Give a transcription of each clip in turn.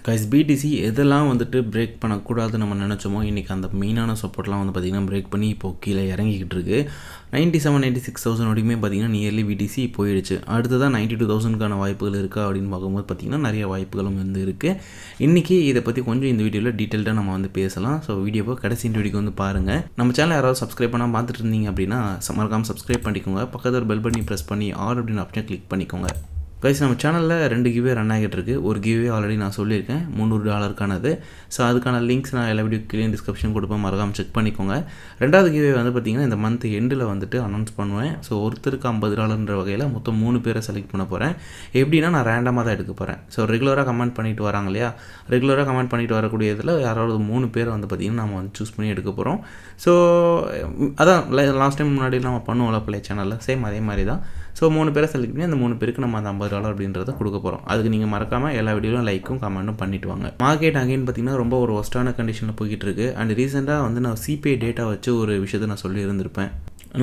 Guys BDC எதெல்லாம் வந்துட்டு break பண்ணக்கூடாதுன்னு நம்ம நினச்சோமோ இன்றைக்கி அந்த மெயினான சப்போர்ட்லாம் வந்து பார்த்திங்கன்னா பிரேக் பண்ணி இப்போது கீழே இறங்கிக்கிட்டு இருக்குது. 97-96,000 வரைக்குமே பார்த்திங்கன்னா நியர்லி பிடிசி போயிடுச்சு. அடுத்ததான் 92,000க்கான வாய்ப்புகள் இருக்கா அப்படின்னு பார்க்கும்போது பார்த்திங்கன்னா நிறைய வாய்ப்புகளும் வந்து இருக்குது. இன்றைக்கி இதை பற்றி கொஞ்சம் இந்த வீடியோவில் டீட்டெயில்டாக நம்ம வந்து பேசலாம். ஸோ வீடியோவை கடைசி வீடியோக்கு வந்து பாருங்கள். நம்ம சேனல் யாராவது சப்ஸ்கிரைப் பண்ணால் பார்த்துட்டு இருந்தீங்க அப்படின்னா மறக்காமல் சப்ஸ்கிரைப் பண்ணிக்கோங்க. பக்கத்தில் பெல் பட்டனை ப்ரெஸ் பண்ணி ஆல் அப்படின்னு ஆப்ஷன் கிளிக் பண்ணிக்கோங்க. கைஸ் நம்ம சேனலில் 2 கிவ்வே ரன் ஆகிட்டு இருக்குது. ஒரு கிவ்வே ஆல்ரெடி நான் சொல்லியிருக்கேன், $300. ஸோ அதுக்கான லிங்க்ஸ் நான் எல்லா வீடியோ கீழே டிஸ்கிரிப்ஷன் கொடுப்பேன், மறக்காமல் செக் பண்ணிக்கோங்க. ரெண்டாவது கிவ்வே வந்து பார்த்திங்கன்னா இந்த மந்த் எண்டில் வந்துட்டு அனௌன்ஸ் பண்ணுவேன். ஸோ ஒருத்தருக்கு $50 வகையில் மொத்தம் 3 பேரை செலக்ட் பண்ண போகிறேன். எப்படின்னா நான் ரேண்டமாக தான் எடுக்க போகிறேன். ஸோ ரெகுலராக கமெண்ட் பண்ணிட்டு வராங்க இல்லையா, ரெகுலராக கமெண்ட் பண்ணிட்டு வரக்கூடிய இதில் யாராவது 3 பேரை வந்து பார்த்திங்கன்னா நம்ம வந்து சூஸ் பண்ணி எடுக்க போகிறோம். ஸோ அதான் லாஸ்ட் டைம் முன்னாடி நம்ம பண்ணுவோம்ல பிள்ளை சேனலில், சேம் அதே மாதிரி தான். ஸோ 3 பேரை செலக்ட் பண்ணி அந்த 3 பேருக்கு நம்ம அந்த $50 அப்படின்றத கொடுக்க போகிறோம். அதுக்கு நீங்கள் மறக்காமல் எல்லா வீடியோவும் லைக்கும் கமெண்ட்டும் பண்ணிவிட்டு வாங்க. மார்க்கெட் அகைன் பார்த்திங்கன்னா ரொம்ப ஒரு ஒஸ்ட்டான கண்டிஷனில் போய்கிட்டு இருக்குது. அண்ட் ரீசெண்டாக வந்து நான் சிபிஐ டேட்டா வச்சு ஒரு விஷயத்தை நான் சொல்லியிருந்திருப்பேன்.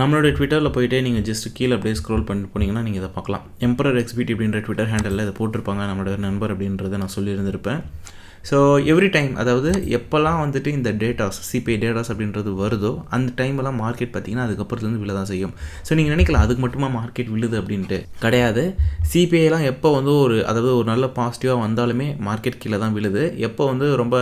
நம்மளோட ட்விட்டரில் போய்ட்டு நீங்கள் ஜஸ்ட் கீழே அப்படியே ஸ்க்ரோல் பண்ணி போனீங்கன்னா நீங்கள் இதை பார்க்கலாம். எம்பரர் எக்ஸ்பிடி அப்படின்ற ட்விட்டர் ஹேண்டலில் இதை போட்டிருப்பாங்க நம்மளோட நண்பர் அப்படின்றத நான் சொல்லியிருந்திருப்பேன். ஸோ எவ்ரி டைம், அதாவது எப்போல்லாம் வந்துட்டு இந்த டேட்டாஸ் சிபிஐ டேட்டாஸ் அப்படின்றது வருதோ அந்த டைமெல்லாம் மார்க்கெட் பார்த்திங்கன்னா அதுக்கப்புறத்துலேருந்து விழ தான் செய்யும். ஸோ நீங்கள் நினைக்கலாம் அதுக்கு மட்டுமா மார்க்கெட் விழுது அப்படின்ட்டு. கிடையாது. சிபிஐலாம் எப்போ வந்து அதாவது ஒரு நல்ல பாசிட்டிவாக வந்தாலுமே மார்க்கெட் கீழே தான் விழுது. எப்போ வந்து ரொம்ப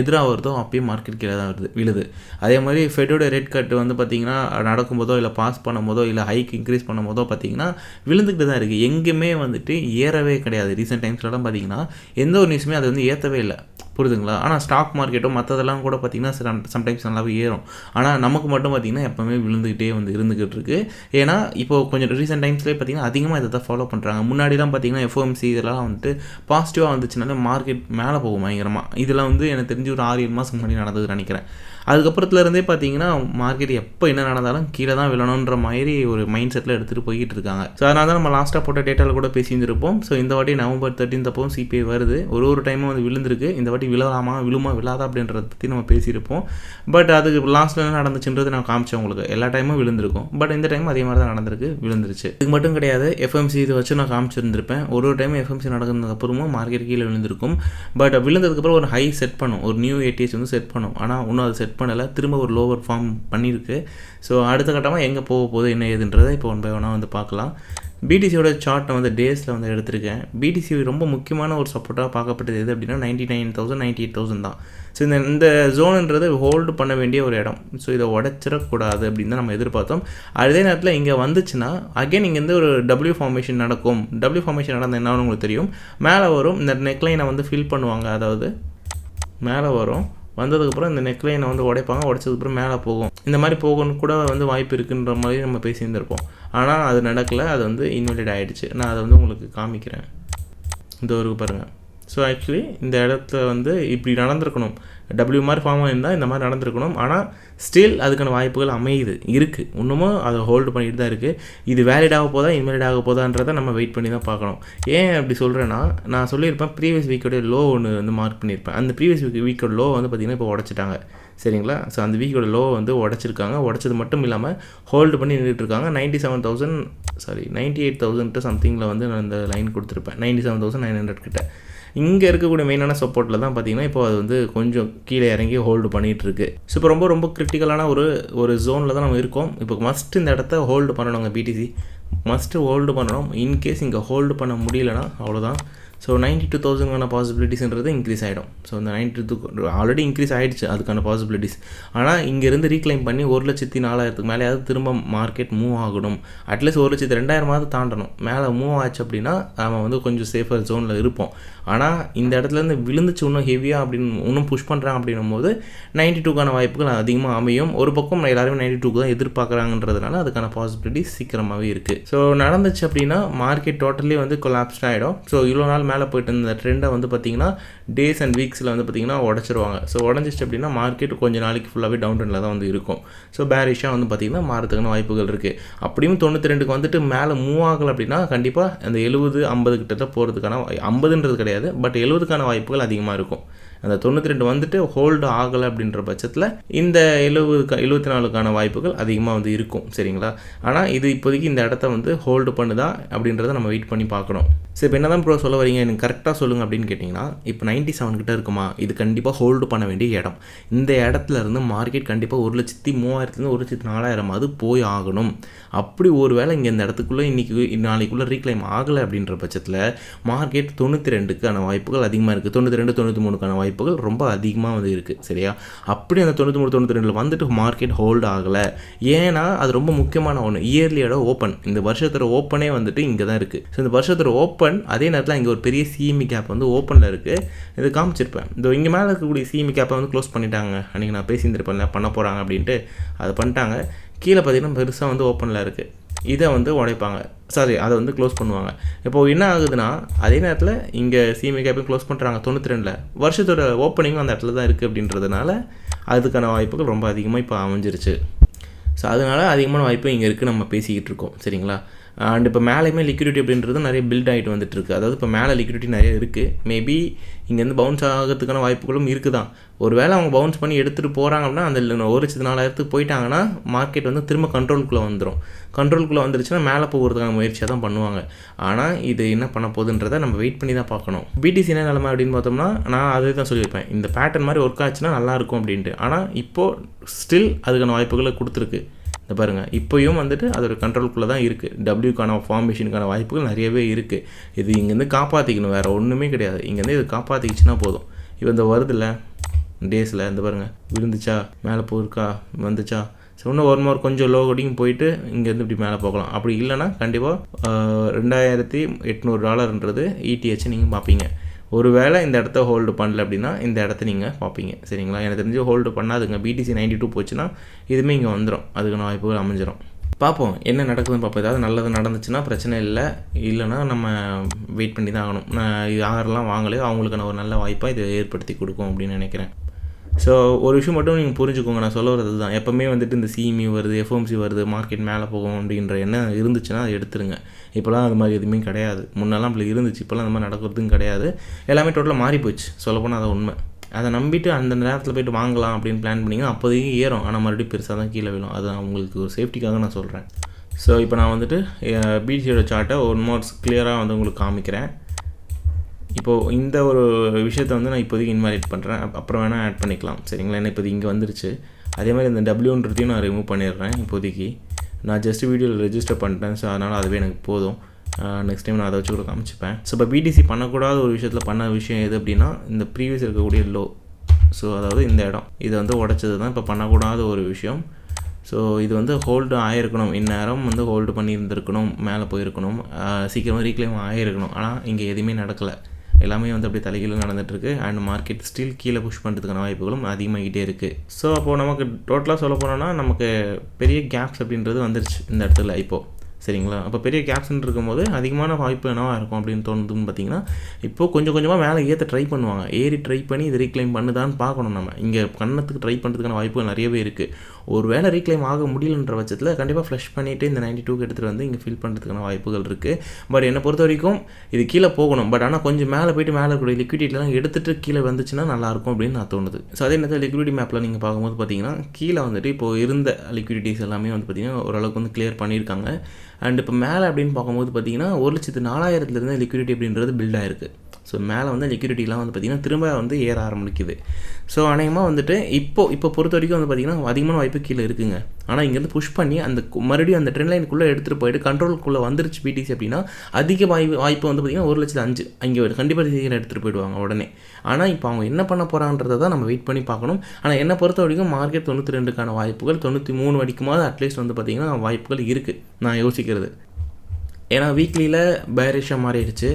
எதிராக வருதோ அப்பயும் மார்க்கெட் கீழே தான் விழுது. அதே மாதிரி ஃபெட்டோட ரேட் கட் வந்து பார்த்திங்கன்னா நடக்கும்போதோ இல்லை பாஸ் பண்ணும்போதோ இல்லை ஹைக் இன்க்ரீஸ் பண்ணும்போதோ பார்த்திங்கன்னா விழுந்துக்கிட்டு தான் இருக்குது. எங்கேயுமே வந்துட்டு ஏறவே கிடையாது. ரீசெண்ட் டைம்ஸ்லாம் பார்த்திங்கன்னா எந்த ஒரு நியூஸுமே அது வந்து ஏற்றவே இல்லை, புரியுதுங்களா? ஆனால் ஸ்டாக் மார்க்கெட்டும் மற்றதெல்லாம் கூட பார்த்திங்கன்னா சம்டைம்ஸ் நல்லாவே ஏறும். ஆனால் நமக்கு மட்டும் பார்த்திங்கன்னா எப்போவுமே விழுந்துக்கிட்டே வந்து இருந்துக்கிட்டு இருக்குது. ஏன்னா இப்போது கொஞ்சம் ரீசெண்ட் டைம்ஸ்லேயே பார்த்திங்கன்னா அதிகமாக இதை தான் ஃபாலோ பண்ணுறாங்க. முன்னாடிலாம் பார்த்திங்கன்னா எஃப்ஓஎம்சி இதெல்லாம் வந்துட்டு பாசிட்டிவாக வந்துச்சுனாலே மார்க்கெட் மேலே போகும் பயங்கரமாக. இதெல்லாம் வந்து எனக்கு தெரிஞ்சு ஒரு 6-7 மாதம் முன்னாடி நடந்ததுன்னு நினைக்கிறேன். அதுக்கப்புறத்துலேருந்தே பார்த்திங்கன்னா மார்க்கெட் எப்போ என்ன நடந்தாலும் கீழே தான் விழணுன்ற மாதிரி ஒரு மைண்ட் செட்டில் எடுத்துகிட்டு போய்கிட்டு இருக்காங்க. ஸோ அதனால தான் நம்ம லாஸ்ட்டாக போட்ட டேட்டாவில் கூட பேசியிருந்திருப்போம். ஸோ இந்த வாட்டி November 13 அப்போவும் சிபிஐ வருது. ஒரு டைமும் வந்து விழுந்திருக்கு. இந்த வாட்டி விழலாமா விழாதா அப்படின்றத பற்றி நம்ம பேசியிருப்போம். பட் அதுக்கு லாஸ்ட்டில் என்ன நடந்துச்சுன்றது நான் காமிச்சேன் உங்களுக்கு. எல்லா டைமும் விழுந்திருக்கும். பட் இந்த டைம் அதே மாதிரி தான் நடந்திருக்கு, விழுந்துருச்சு. இது மட்டும் கிடையாது, எஃப்எம்சி இதை வச்சு நான் காமிச்சிருந்திருப்பேன். ஒரு டைம் எஃப்எம்சி நடந்ததுக்கப்புறமும் மார்க்கெட் கீழே விழுந்திருக்கும். பட் விழுந்ததுக்கப்புறம் ஒரு ஹை செட் பண்ணும், ஒரு நியூ ஏடிஎஸ் வந்து செட் பண்ணும். ஆனால் இன்னும் அது செட் பண்ணலை, திரும்ப ஒரு லோவர் ஃபார்ம் பண்ணியிருக்கு. ஸோ அடுத்த கட்டமாக எங்கே போகுது என்ன ஏதுன்றதை இப்போ 1 by 1 வந்து பார்க்கலாம். பிடிசியோட சார்ட்டை வந்து டேஸில் வந்து எடுத்திருக்கேன். பிடிசி ரொம்ப முக்கியமான ஒரு சப்போர்ட்டாக பார்க்கப்பட்டது எது அப்படின்னா 99,000 98,000 தான். ஸோ இந்த ஜோனுன்றது ஹோல்டு பண்ண வேண்டிய ஒரு இடம். ஸோ இதை உடச்சிடக்கூடாது அப்படின்னு தான் நம்ம எதிர்பார்த்தோம். அதே நேரத்தில் இங்கே வந்துச்சுன்னா அகைன் இங்கேருந்து ஒரு டபிள்யூ ஃபார்மேஷன் நடக்கும். டபிள்யூ ஃபார்மேஷன் நடந்தால் என்னன்னு உங்களுக்கு தெரியும், மேலே வரும். இந்த நெக்லைனை வந்து ஃபில் பண்ணுவாங்க, அதாவது மேலே வரும், வந்ததுக்கப்புறம் இந்த நெக்லைனை வந்து உடைப்பாங்க, உடைச்சதுக்கப்புறம் மேலே போகும். இந்த மாதிரி போகணும்னு கூட வந்து வாய்ப்பு இருக்குன்ற மாதிரி நம்ம பேசியிருந்திருப்போம். ஆனால் அது நடக்கலை, அது வந்து இன்வெலிட் ஆகிடுச்சு. நான் அதை வந்து உங்களுக்கு காமிக்கிறேன். இந்த ஒரு பாருங்கள். ஸோ ஆக்சுவலி இந்த இடத்துல வந்து இப்படி நடந்திருக்கணும், டபிள்யூ மாதிரி ஃபார்ம் இருந்தால் இந்த மாதிரி நடந்திருக்கணும். ஆனால் ஸ்டில் அதுக்கான வாய்ப்புகள் இருக்குது. இன்னமும் அதை ஹோல்டு பண்ணிட்டு தான் இருக்குது. இது வேலிட் ஆக போதா இன்வேலிட் ஆக போதான்றதை நம்ம வெயிட் பண்ணி தான் பார்க்கணும். ஏன் அப்படி சொல்கிறேன்னா, நான் சொல்லியிருப்பேன் ப்ரீவியஸ் வீக்கோடைய லோ ஒன்று வந்து மார்க் பண்ணியிருப்பேன். அந்த ப்ரீவியஸ் வீக்கோட லோ வந்து பார்த்திங்கன்னா இப்போ உடச்சிட்டாங்க, சரிங்களா? ஸோ அந்த வீக்கோட லோ வந்து உடச்சிருக்காங்க. உடச்சது மட்டும் இல்லாமல் ஹோல்டு பண்ணி நின்றுட்டு இருக்காங்க. 98,000 சம்திங்கில் வந்து நான் இந்த லைன் கொடுத்துருப்பேன், 97,900 கிட்ட. இங்கே இருக்கக்கூடிய மெயினான சப்போர்ட்டில் தான் பார்த்திங்கன்னா இப்போ அது வந்து கொஞ்சம் கீழே இறங்கி ஹோல்டு பண்ணிகிட்ருக்கு. ஸோ இப்போ ரொம்ப கிரிட்டிக்கலான ஒரு ஜோனில் தான் நம்ம இருக்கோம். இப்போ மஸ்ட் இந்த இடத்த ஹோல்டு பண்ணணுங்க. பிடிசி மஸ்ட்டு ஹோல்டு பண்ணணும். இன்கேஸ் இங்கே ஹோல்டு பண்ண முடியலன்னா அவ்வளோதான். ஸோ 92,000க்கான பாசிபிலிட்டிஸ்ன்றது இன்க்ரீஸ் ஆகிடும். ஸோ இந்த 92 ஆல்ரெடி இன்க்ரீஸ் ஆகிடுச்சு அதுக்கான பாசிபிலிட்டிஸ். ஆனால் இங்கேருந்து ரீக்ளைம் பண்ணி 1,04,000க்கு மேலேயாவது திரும்ப மார்க்கெட் மூவ் ஆகணும். அட்லீஸ்ட் 1,02,000 தாண்டணும். மேலே மூவ் ஆச்சு அப்படின்னா நம்ம வந்து கொஞ்சம் சேஃபர் ஜோனில் இருப்போம். ஆனால் இந்த இடத்துலேருந்து விழுந்துச்சு இன்னும் ஹெவியாக அப்படின்னு இன்னும் புஷ் பண்ணுறாங்க அப்படின்னும் போது 92க்கான வாய்ப்புகள் அதிகமாக அமையும். ஒரு பக்கம் எல்லாருமே 92க்கு தான் எதிர்பார்க்குறாங்கன்றதுனால அதுக்கான பாசிபிலிட்டிஸ் சீக்கிரமாகவே இருக்குது. ஸோ நடந்துச்சு அப்படின்னா மார்க்கெட் டோட்டலி வந்து கொலாப்ஸ்ட் ஆகிடும். ஸோ இவ்வளோ நாள் மேலே போய்ட்டு இருந்த ட்ரெண்டை வந்து பார்த்திங்கன்னா டேஸ் அண்ட் வீக்ஸில் வந்து பார்த்திங்கன்னா உடச்சிருவாங்க. ஸோ உடஞ்சிச்சு அப்படின்னா மார்க்கெட் கொஞ்சம் நாளைக்கு ஃபுல்லாகவே டவுன் ட்ரெண்டில் தான் வந்து இருக்கும். ஸோ பேரிஷாக வந்து பார்த்திங்கன்னா மாறதுக்கான வாய்ப்புகள் இருக்குது. அப்படியும் 92க்கு வந்துட்டு மேலே மூவ் ஆகலை அப்படின்னா கண்டிப்பாக அந்த 70-50 கிட்ட போகிறதுக்கான 50ன்றது கிடையாது, பட் 70க்கான வாய்ப்புகள் அதிகமாக இருக்கும். அந்த 92 வந்துட்டு ஹோல்டு ஆகலை அப்படின்ற பட்சத்தில் இந்த 74க்கான வாய்ப்புகள் அதிகமாக வந்து இருக்கும். சரிங்களா? ஆனால் இது இப்போதைக்கு இந்த இடத்த வந்து ஹோல்டு பண்ணுதா அப்படின்றத நம்ம வெயிட் பண்ணி பார்க்கணும். சரி, இப்போ என்ன தான் ப்ரோ சொல்ல வரீங்க, எனக்கு கரெக்டாக சொல்லுங்கள் அப்படின்னு கேட்டிங்கன்னா, இப்போ 97 கிட்ட இருக்குமா, இது கண்டிப்பாக ஹோல்டு பண்ண வேண்டிய இடம். இந்த இடத்துல இருந்து மார்க்கெட் கண்டிப்பாக 1,03,000 1,04,000 போய் ஆகணும். அப்படி ஒரு வேளை இங்கே இந்த இடத்துக்குள்ளே இன்றைக்கி நாளைக்குள்ளே ரீக்ளைம் ஆகலை அப்படின்ற பட்சத்தில் மார்க்கெட் 92க்கான வாய்ப்புகள் அதிகமாக இருக்குது. 92 93க்கான வாய்ப்புகள் ரொம்ப அதிகமாக வந்து இருக்குது. சரியா? அப்படி அந்த 93 92 வந்துட்டு மார்க்கெட் ஹோல்டு ஆகலை. ஏன்னா அது ரொம்ப முக்கியமான ஒன்று. இயர்லியோட ஓப்பன், இந்த வருஷத்தோட ஓப்பனே வந்துட்டு இங்கே தான் இருக்குது. ஸோ இந்த வருஷத்தோட ஓப்பன் அதே நேரத்தில் இங்கே ஒரு பெரிய சிஎம்இ கேப் வந்து ஓப்பனில் இருக்குது. இது காமிச்சிருப்பேன். இந்த இங்கே மேலே இருக்கக்கூடிய சிஎம்இ கேப்பை வந்து க்ளோஸ் பண்ணிட்டாங்க. அன்றைக்கி நான் பேசியிருந்திருப்பேன்ல பண்ண போகிறாங்க அப்படின்ட்டு, அதை பண்ணிட்டாங்க. கீழே பார்த்தீங்கன்னா பெருசாக வந்து ஓப்பனில் இருக்குது. இதை வந்து உடைப்பாங்க, அதை வந்து க்ளோஸ் பண்ணுவாங்க. இப்போது என்ன ஆகுதுன்னா, அதே நேரத்தில் இங்கே சிஎம்இ கேப்பையும் க்ளோஸ் பண்ணுறாங்க 92. வருஷத்தோட ஓப்பனிங்கும் அந்த இடத்துல தான் இருக்குது அப்படின்றதுனால அதுக்கான வாய்ப்புகள் ரொம்ப அதிகமாக இப்போ அமைஞ்சிருச்சு. ஸோ அதனால் அதிகமான வாய்ப்பு இங்கே இருக்குது, நம்ம பேசிக்கிட்டு இருக்கோம். சரிங்களா? அண்ட் இப்போ மேலேயுமே லிக்விடிட்டி அப்படின்றது நிறைய பில்ட் ஆகிட்டு வந்துட்டுருக்கு. அதாவது இப்போ மேலே லிக்விடிட்டி நிறைய இருக்குது. மேபி இங்கேருந்து பவுன்ஸ் ஆகிறதுக்கான வாய்ப்புகளும் இருக்குது தான். ஒரு வேளை அவங்க பவுன்ஸ் பண்ணி எடுத்துகிட்டு போகிறாங்க அப்படின்னா, அந்த 1,04,000 போயிட்டாங்கன்னா மார்க்கெட் வந்து திரும்ப கண்ட்ரோலுக்குள்ளே வந்துடும். கண்ட்ரோலுக்குள்ளே வந்துருச்சுன்னா மேலே போகிறதுக்கான முயற்சியாக தான் பண்ணுவாங்க. ஆனால் இது என்ன பண்ண போகுதுன்றதை நம்ம வெயிட் பண்ணி தான் பார்க்கணும். பிடிசி என்ன நிலைமை அப்படின்னு பார்த்தோம்னா, நான் அதே தான் சொல்லியிருப்பேன், இந்த பேட்டர்ன் மாதிரி ஒர்க் ஆச்சுன்னா நல்லாயிருக்கும் அப்படின்ட்டு. ஆனால் இப்போது ஸ்டில் அதுக்கான வாய்ப்புகளை கொடுத்துருக்கு. இந்த பாருங்கள், இப்போயும் வந்துட்டு அதோட கண்ட்ரோலுக்குள்ளே தான் இருக்குது. டபிள்யூக்கான ஃபார்மேஷனுக்கான வாய்ப்புகள் நிறையவே இருக்குது. இது இங்கேருந்து காப்பாற்றிக்கணும், வேறு ஒன்றுமே கிடையாது. இங்கேருந்து இது காப்பாற்றிக்கிச்சுன்னா போதும். இப்போ இந்த வருதில்ல டேஸில் இந்த பாருங்கள், விழுந்துச்சா, மேலே போயிருக்கா, வந்துச்சா. ஸோ இன்னும் கொஞ்சம் லோ கோடிங் போயிட்டு இங்கேருந்து இப்படி மேலே போகலாம். அப்படி இல்லைன்னா கண்டிப்பாக $2,800 ETH நீங்கள் பார்ப்பீங்க. ஒரு வேளை இந்த இடத்த ஹோல்டு பண்ணல அப்படின்னா இந்த இடத்த நீங்கள் பார்ப்பீங்க. சரிங்களா? எனக்கு தெரிஞ்சு ஹோல்டு பண்ணாதுங்க. BTC 92 போச்சுன்னா இதுவுமே இங்கே வந்துடும், அதுக்கான வாய்ப்புகள் அமைஞ்சிடும். பார்ப்போம் என்ன நடக்குதுன்னு பார்ப்போம். ஏதாவது நல்லது நடந்துச்சுன்னா பிரச்சனை இல்லை, இல்லைனா நம்ம வெயிட் பண்ணி தான் ஆகணும். நான் யாரெல்லாம் வாங்கலையோ அவங்களுக்கான ஒரு நல்ல வாய்ப்பாக இதை ஏற்படுத்தி கொடுக்கும் அப்படின்னு நினைக்கிறேன். ஸோ ஒரு விஷயம் மட்டும் நீங்கள் புரிஞ்சுக்கோங்க, நான் சொல்ல வரது தான். எப்போவுமே வந்துட்டு இந்த சிஎம்இ வருது, FOMC வருது, மார்க்கெட் மேலே போகும் அப்படின்ற எண்ணம் இருந்துச்சுன்னா அதை எடுத்துருங்க. இப்போலாம் அது மாதிரி எதுவுமே கிடையாது. முன்னெல்லாம் அப்படி இருந்துச்சு, இப்போலாம் அந்த மாதிரி நடக்கிறதுக்கும் கிடையாது. எல்லாமே டோட்டலாக மாறி போச்சு, சொல்லப்போனால் அதை உண்மை. அதை நம்பிட்டு அந்த நேரத்தில் போய்ட்டு வாங்கலாம் அப்படின்னு பிளான் பண்ணிங்கன்னா அப்போதைக்கு ஏறும், ஆனால் மறுபடியும் பெருசாக தான் கீழே விழும். அது அவங்களுக்கு ஒரு சேஃப்டிக்காக நான் சொல்கிறேன். ஸோ இப்போ நான் வந்துட்டு பிடிசியோட சார்ட்டை கிளியராக வந்து உங்களுக்கு காமிக்கிறேன். இப்போது இந்த ஒரு விஷயத்தை வந்து நான் இப்போதைக்கு இன்வாலிட் பண்ணுறேன், அப்புறம் வேணால் ஆட் பண்ணிக்கலாம். சரிங்களா? ஏன்னா இப்போது இங்கே வந்துருச்சு. அதே மாதிரி இந்த டபிள்யூன்றதையும் நான் ரிமூவ் பண்ணிடுறேன். இப்போதைக்கு நான் ஜஸ்ட் வீடியோவில் ரெஜிஸ்டர் பண்ணிட்டேன். ஸோ அதனால் அதுவே எனக்கு போதும். நெக்ஸ்ட் டைம் நான் அதை வச்சு கூட காமிச்சிப்பேன். ஸோ இப்போ பிடிசி பண்ணக்கூடாத ஒரு விஷயத்தில் பண்ண விஷயம் எது அப்படின்னா, இந்த ப்ரீவியஸ் இருக்கக்கூடிய லோ, ஸோ அதாவது இந்த இடம், இதை வந்து உடச்சது தான் இப்போ பண்ணக்கூடாத ஒரு விஷயம். ஸோ இது வந்து ஹோல்டு ஆகிருக்கணும், இந்நேரம் வந்து ஹோல்டு பண்ணியிருந்துருக்கணும், மேலே போயிருக்கணும், சீக்கிரமாக ரீக்ளைம் ஆகிருக்கணும். ஆனால் இங்கே எதுவுமே நடக்கலை, எல்லாமே வந்து அப்படியே தலைகீழ நடந்துகிட்ருக்கு. அண்ட் மார்க்கெட் ஸ்டில் கீழே புஷ் பண்ணுறதுக்கான வாய்ப்புகளும் அதிகமாகிட்டே இருக்குது. ஸோ அப்போது நமக்கு டோட்டலாக சொல்ல போனோம்னா நமக்கு பெரிய கேப்ஸ் அப்படின்றது வந்துருச்சு இந்த இடத்துல இப்போது. சரிங்களா? அப்போ பெரிய கேப்ஸ்ன்னு இருக்கும்போது அதிகமான வாய்ப்பு என்னவா இருக்கும் அப்படின்னு தோணுதுன்னு பார்த்தீங்கன்னா, இப்போது கொஞ்சம் கொஞ்சமாக மேலே ஏற்ற ட்ரை பண்ணுவாங்க. ஏறி ட்ரை பண்ணி இது ரீக்ளைம் பண்ணுதான்னு பார்க்கணும். நம்ம இங்கே கண்ணத்துக்கு ட்ரை பண்ணுறதுக்கான வாய்ப்புகள் நிறையவே இருக்குது. ஒரு வேளை ரீக்ளைம் ஆக முடியலன்ற பட்சத்தில் கண்டிப்பாக ஃப்ளஷ் பண்ணிவிட்டு இந்த 92க்கு எடுத்துகிட்டு வந்து இங்கே ஃபில் பண்ணுறதுக்கான வாய்ப்புகள் இருக்குது. பட் என்னை பொறுத்த வரைக்கும் இது கீழே போகணும். பட் ஆனால் கொஞ்சம் மேலே போய்ட்டு மேலே இருக்கக்கூடிய லிக்விடிட்டிலாம் எடுத்துகிட்டு கீழே வந்துச்சுன்னா நல்லாயிருக்கும் அப்படின்னு நான் தோணுது. ஸோ அதே நேரத்தில் லிக்விடிட்டி மேப்பில் நீங்கள் பார்க்கும்போது பார்த்தீங்கன்னா, கீழே வந்துட்டு இப்போது இருந்த லிக்விடிட்டிஸ் எல்லாமே வந்து பார்த்திங்கன்னா ஓரளவுக்கு வந்து கிளியர் பண்ணியிருக்காங்க. அண்ட் இப்போ மேலே அப்படின்னு பார்க்கும்போது பார்த்தீங்கன்னா 1,04,000 லிக்விடிட்டி அப்படின்றது பில்ட் ஆகிருக்கு. ஸோ மேலே வந்து லிக்விடிட்டிலாம் வந்து பார்த்திங்கன்னா திரும்ப வந்து ஏற ஆரம்பிக்குது. ஸோ அநேகமாக வந்துட்டு இப்போ பொறுத்த வரைக்கும் வந்து பார்த்திங்கன்னா அதிகமான வாய்ப்பு கீழே இருக்குங்க. ஆனால் இங்கேருந்து புஷ் பண்ணி அந்த மறுபடியும் அந்த ட்ரெண்ட் லைனுக்குள்ளே எடுத்துகிட்டு போயிட்டு கண்ட்ரோலுக்குள்ளே வந்துருச்சு பிடிசி அப்படின்னா அதிக வாய்ப்பு வந்து பார்த்திங்கன்னா 1,05,000 அங்கே கண்டிப்பாக சீக்கிரம் எடுத்துகிட்டு போயிடுவாங்க உடனே. ஆனால் இப்போ அவங்க என்ன பண்ண போகிறான்றதை தான் நம்ம வெயிட் பண்ணி பார்க்கணும். ஆனால் என்னை பொறுத்த வரைக்கும் மார்க்கெட் 92க்கான வாய்ப்புகள் 93 வரைக்குமாவது அட்லீஸ்ட் வந்து பார்த்திங்கன்னா வாய்ப்புகள் இருக்குது நான் யோசிக்கிறது. ஏன்னா வீக்லியில் பேரிஷாக மாறிடுச்சு.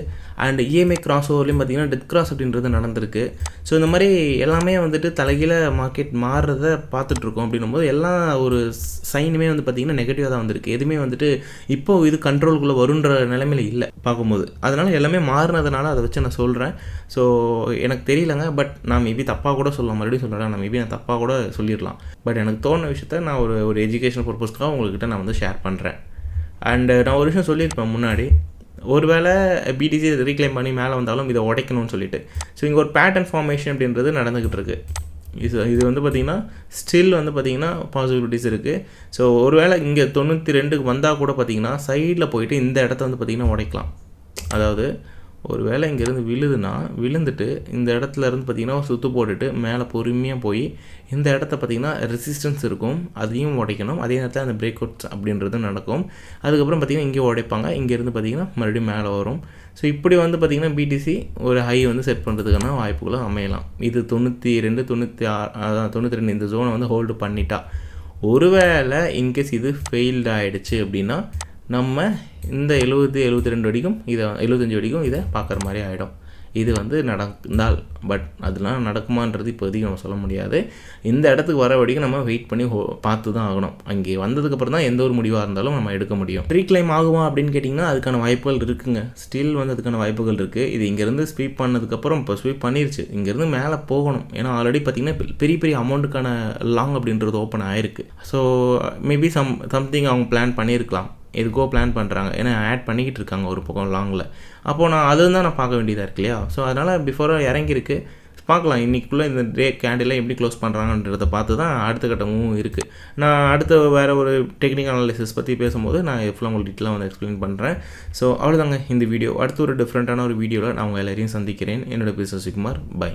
அண்ட் இஎம்ஐ கிராஸ் ஓவர்லேயும் பார்த்திங்கன்னா டெத் கிராஸ் அப்படின்றது நடந்திருக்கு. ஸோ இந்த மாதிரி எல்லாமே வந்துட்டு தலைகீழ மார்க்கெட் மாறுறத பார்த்துட்ருக்கோம். அப்படின்னும்போது எல்லா ஒரு சைனுமே வந்து பார்த்திங்கன்னா நெகட்டிவாக தான் வந்திருக்கு. எதுவுமே வந்துட்டு இப்போது இது கண்ட்ரோலுக்குள்ளே வருன்ற நிலைமையில் இல்லை பார்க்கும்போது. அதனால் எல்லாமே மாறினதுனால அதை வச்சு நான் சொல்கிறேன். ஸோ எனக்கு தெரியலங்க, பட் நான் மேபி தப்பாக கூட சொல்லலாம். மறுபடியும் சொல்கிறேன், நான் தப்பாக கூட சொல்லிடலாம். பட் எனக்கு தோணுன விஷயத்த நான் ஒரு எஜுகேஷன் பர்பஸ்க்காக உங்கள்கிட்ட நான் வந்து ஷேர் பண்ணுறேன். அண்டு நான் ஒரு விஷயம் சொல்லியிருப்பேன் முன்னாடி, ஒருவேளை பிடிசி ரீக்ளைம் பண்ணி மேலே வந்தாலும் இதை உடைக்கணும்னு சொல்லிட்டு. ஸோ இங்கே ஒரு பேட்டர்ன் ஃபார்மேஷன் அப்படின்றது நடந்துக்கிட்டு இருக்குது. இது வந்து பார்த்திங்கன்னா ஸ்டில் வந்து பார்த்திங்கன்னா பாசிபிலிட்டிஸ் இருக்குது. ஸோ ஒருவேளை இங்கே 92க்கு வந்தால் கூட பார்த்திங்கன்னா சைடில் போயிட்டு இந்த இடத்த வந்து பார்த்திங்கன்னா உடைக்கலாம். அதாவது ஒரு வேளை இங்கேருந்து விழுந்துட்டு இந்த இடத்துல இருந்து பார்த்திங்கன்னா சுற்று போட்டுட்டு மேலே பொறுமையாக போய் இந்த இடத்த பார்த்திங்கன்னா ரெசிஸ்டன்ஸ் இருக்கும், அதையும் உடைக்கணும். அதே நேரத்தில் அந்த பிரேக் அவுட்ஸ் அப்படின்றது நடக்கும். அதுக்கப்புறம் பார்த்திங்கன்னா இங்கே உடைப்பாங்க, இங்கேருந்து பார்த்திங்கன்னா மறுபடியும் மேலே வரும். ஸோ இப்படி வந்து பார்த்திங்கன்னா பிடிசி ஒரு ஹை வந்து செட் பண்ணுறதுக்கான வாய்ப்புகளும் அமையலாம். இது 92, 92 இந்த ஜோனை வந்து ஹோல்டு பண்ணிட்டா. ஒருவேளை இன்கேஸ் இது ஃபெயில்டு ஆகிடுச்சு அப்படின்னா நம்ம இந்த 72 வரைக்கும் இதை 75 வரைக்கும் இதை பார்க்குற மாதிரி ஆகிடும். இது வந்து நடந்தால், பட் அதெல்லாம் நடக்குமான்றது இப்போதைக்கு நம்ம சொல்ல முடியாது. இந்த இடத்துக்கு வர வரைக்கும் நம்ம வெயிட் பண்ணி பார்த்து தான் ஆகணும். அங்கே வந்ததுக்கப்புறம் தான் எந்த ஒரு முடிவாக இருந்தாலும் நம்ம எடுக்க முடியும். ரீக்ளைம் ஆகுமா அப்படின்னு கேட்டிங்கன்னா அதுக்கான வாய்ப்புகள் இருக்குங்க. ஸ்டில் வந்து அதுக்கான வாய்ப்புகள் இருக்குது. இது இங்கேருந்து ஸ்வீப் பண்ணதுக்கப்புறம் இப்போ ஸ்வீப் பண்ணிருச்சு, இங்கேருந்து மேலே போகணும். ஏன்னா ஆல்ரெடி பார்த்திங்கன்னா பெரிய பெரிய அமௌண்ட்டுக்கான லாங் அப்படின்றது ஓப்பன் ஆகிருக்கு. ஸோ மேபி சம்திங் அவங்க பிளான் பண்ணியிருக்கலாம், எதுக்கோ பிளான் பண்ணுறாங்க. ஏன்னா ஆட் பண்ணிக்கிட்டு இருக்காங்க ஒரு பக்கம் லாங்கில். அப்போது நான் பார்க்க வேண்டியதாக இருக்கு இல்லையா? ஸோ அதனால் பிஃபோராக இறங்கியிருக்கு, பார்க்கலாம் இன்றைக்குள்ளே இந்த டே கேண்டில் எப்படி க்ளோஸ் பண்ணுறாங்கன்றதை பார்த்து தான் அடுத்த கட்டமும் இருக்குது. நான் அடுத்த வேறு ஒரு டெக்னிக்கல் அனாலிசிஸ் பற்றி பேசும்போது நான் ஃபுல்லாக உங்களுக்கு டீட்டெயிலாக வந்து எக்ஸ்பிளைன் பண்ணுறேன். ஸோ அவ்வளோதாங்க இந்த வீடியோ. அடுத்து ஒரு டிஃப்ரெண்ட்டான ஒரு வீடியோவில் நான் உங்கள் எல்லாரையும் சந்திக்கிறேன். என்னோடய பேர் சசிகுமார். பை.